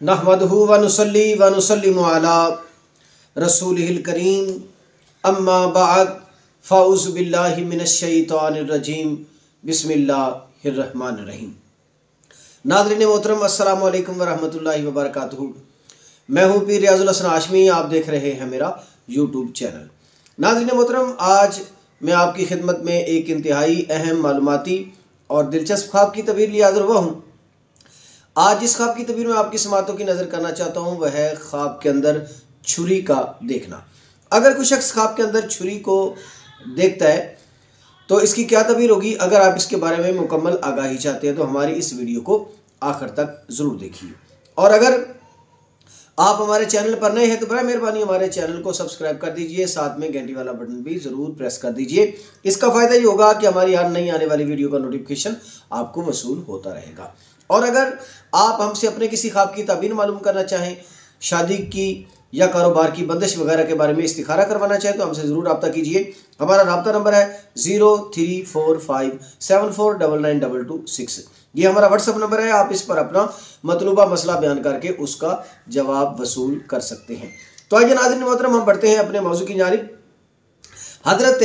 नहमदहु व नुसल्ली व नुसल्लिमु अला रसूलिहिल करीम अम्मा बाद फ़ाउज़ु बिल्लाहि मिनश शैतानिर रजीम बिस्मिल्लाहिर रहमानिर रहीम। नाज़रीन मोहतरम अस्सलामु अलैकुम व रहमतुल्लाहि व बरकातुहू। मैं हूँ पीर रियाजुल हसन हाशमी, आप देख रहे हैं मेरा यूट्यूब चैनल। नाज़रीन मोहतरम, आज मैं आपकी खिदमत में एक इंतहाई अहम मालूमाती और दिलचस्प ख्वाब की तबीर लिए हाज़िर हुआ हूँ। आज जिस ख्वाब की तबीर में आपकी समातों की नज़र करना चाहता हूँ वह है ख्वाब के अंदर छुरी का देखना। अगर कोई शख्स ख्वाब के अंदर छुरी को देखता है तो इसकी क्या तबीर होगी। अगर आप इसके बारे में मुकम्मल आगाही चाहते हैं तो हमारी इस वीडियो को आखिर तक ज़रूर देखिए। और अगर आप हमारे चैनल पर नए हैं तो बड़ा मेहरबानी हमारे चैनल को सब्सक्राइब कर दीजिए, साथ में घंटी वाला बटन भी ज़रूर प्रेस कर दीजिए। इसका फ़ायदा ये होगा कि हमारी हर नई आने वाली वीडियो का नोटिफिकेशन आपको वसूल होता रहेगा। और अगर आप हमसे अपने किसी ख्वाब की ताबीर मालूम करना चाहें, शादी की या कारोबार की बंदिश वगैरह के बारे में इस्तिखारा करवाना चाहें तो हमसे ज़रूर रब्ता कीजिए। हमारा रब्ता नंबर है 034574992226। ये हमारा व्हाट्सअप नंबर है। आप इस पर अपना मतलूबा मसला बयान करके उसका जवाब वसूल कर सकते हैं। तो आइए नाज़रीन मोहतरम, हम बढ़ते हैं अपने मौजू की जानिब। हज़रत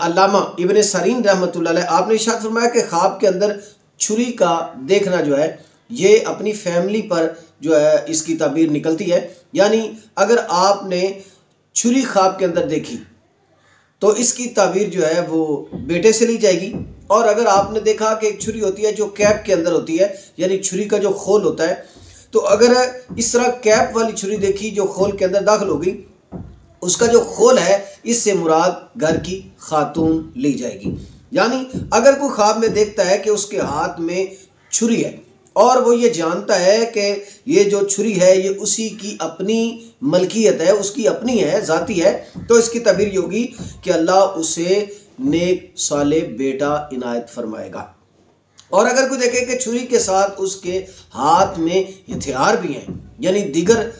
अल्लामा इब्न सरीन रहमतुल्लाह अलैह आपने इरशाद फरमाया कि ख्वाब के अंदर छुरी का देखना जो है ये अपनी फैमिली पर जो है इसकी ताबीर निकलती है। यानी अगर आपने छुरी ख्वाब के अंदर देखी तो इसकी ताबीर जो है वो बेटे से ली जाएगी। और अगर आपने देखा कि एक छुरी होती है जो कैप के अंदर होती है, यानी छुरी का जो खोल होता है, तो अगर इस तरह कैप वाली छुरी देखी जो खोल के अंदर दाखिल होगी, उसका जो खोल है इससे मुराद घर की खातून ली जाएगी। यानी अगर कोई ख्वाब में देखता है कि उसके हाथ में छुरी है और वो ये जानता है कि ये जो छुरी है ये उसी की अपनी मलकियत है, उसकी अपनी है, ज़ाती है, तो इसकी तबीर ये होगी कि अल्लाह उसे नेक साले बेटा इनायत फरमाएगा। और अगर कोई देखे कि छुरी के साथ उसके हाथ में हथियार भी हैं, यानी दीगर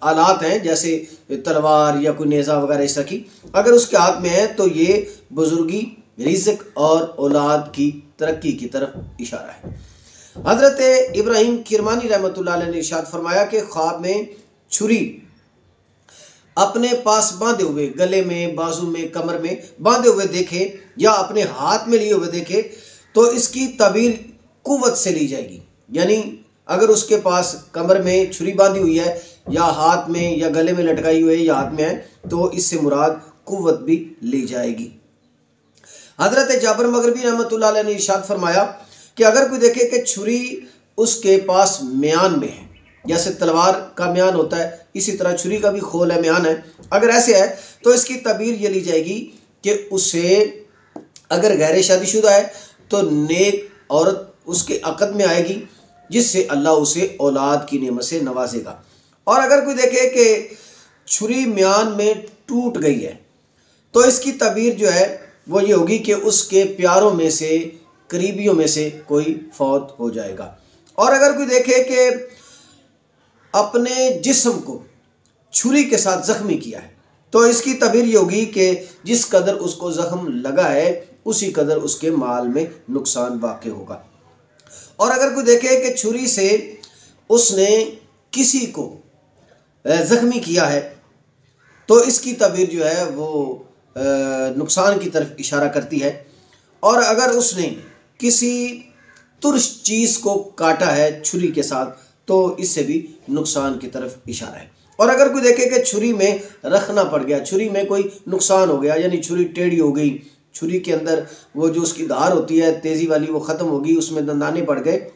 आलात हैं जैसे तलवार या कोई नेज़ा वगैरह इस तरह की, अगर उसके हाथ में है तो ये बुजुर्गी, रिज़्क और औलाद की तरक्की की तरफ इशारा है। हज़रत इब्राहिम किरमानी रहमतुल्लाह अलैह ने इरशाद फरमाया कि ख्वाब में छुरी अपने पास बांधे हुए, गले में, बाजू में, कमर में बांधे हुए देखे या अपने हाथ में लिए हुए देखे तो इसकी तबीर कुव्वत से ली जाएगी। यानी अगर उसके पास कमर में छुरी बांधी हुई है या हाथ में या गले में लटकाई हुई है या हाथ में है तो इससे मुराद कुव्वत भी ली जाएगी। हज़रत जाबर मगरबी रहमतुल्लाह अलैह ने इरशाद फरमाया कि अगर कोई देखे कि छुरी उसके पास म्यान में है, जैसे तलवार का म्यान होता है इसी तरह छुरी का भी खोल है, म्यान है, अगर ऐसे है तो इसकी तबीर ये ली जाएगी कि उसे अगर गैर शादीशुदा है तो नेक औरत उसके अक़द में आएगी जिससे अल्लाह उसे औलाद की नेमत से नवाजेगा। और अगर कोई देखे कि छुरी म्यान में टूट गई है तो इसकी तबीर जो है वो ये होगी कि उसके प्यारों में से, करीबियों में से कोई फौत हो जाएगा। और अगर कोई देखे कि अपने जिस्म को छुरी के साथ ज़ख्मी किया है तो इसकी तबीर ये होगी कि जिस कदर उसको ज़ख्म लगा है उसी कदर उसके माल में नुकसान वाक़ होगा। और अगर कोई देखे कि छुरी से उसने किसी को ज़ख्मी किया है तो इसकी तबीर जो है वो नुकसान की तरफ इशारा करती है। और अगर उसने किसी तुर्श चीज़ को काटा है छुरी के साथ तो इससे भी नुकसान की तरफ इशारा है। और अगर कोई देखे कि छुरी में रखना पड़ गया, छुरी में कोई नुकसान हो गया, यानी छुरी टेढ़ी हो गई, छुरी के अंदर वो जो उसकी धार होती है तेज़ी वाली वो ख़त्म होगी, उसमें दंदाने पड़ गए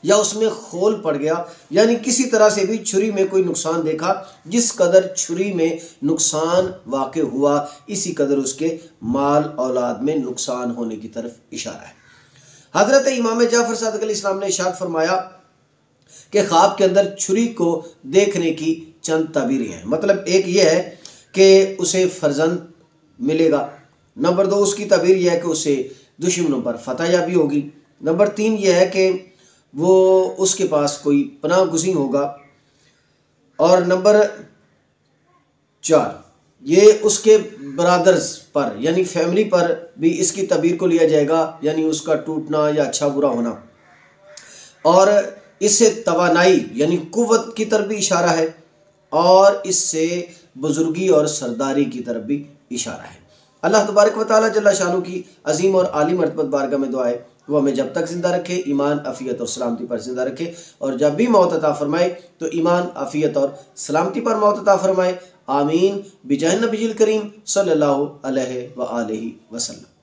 या उसमें खोल पड़ गया, यानी किसी तरह से भी छुरी में कोई नुकसान देखा, जिस कदर छुरी में नुकसान वाक़ हुआ इसी कदर उसके माल औलाद में नुकसान होने की तरफ इशारा है। हज़रत इमाम जाफ़र सादिक़ अलैहिस्सलाम ने इरशाद फरमाया कि ख्वाब के अंदर छुरी को देखने की चंद तबीरें हैं। मतलब एक ये है कि उसे फर्जंद मिलेगा, नंबर 2 उसकी तबीर यह है कि उसे दुश्मनों पर फतह याबी होगी, नंबर 3 यह है कि वो उसके पास कोई पनाह गुज़ीर होगा, और नंबर 4 ये उसके ब्रादर्स पर यानी फैमिली पर भी इसकी तबीर को लिया जाएगा, यानी उसका टूटना या अच्छा बुरा होना। और इससे तवानाई यानी कुव्वत की तरफ भी इशारा है और इससे बुजुर्गी और सरदारी की तरफ भी इशारा है। अल्लाह तबारक व तआला जल्ला शानू की अजीम और आली मर्तबत बारगाह में दुआ है वो हमें जब तक जिंदा रखे, ईमान, अफ़ियत और सलामती पर जिंदा रखे, और जब भी मौत अता फरमाए तो ईमान, अफ़ियत और सलामती पर मौत अता फरमाए। आमीन बिजाह नबील करीम सल्लल्लाहु अलैहि व आलिहि वसल्लम।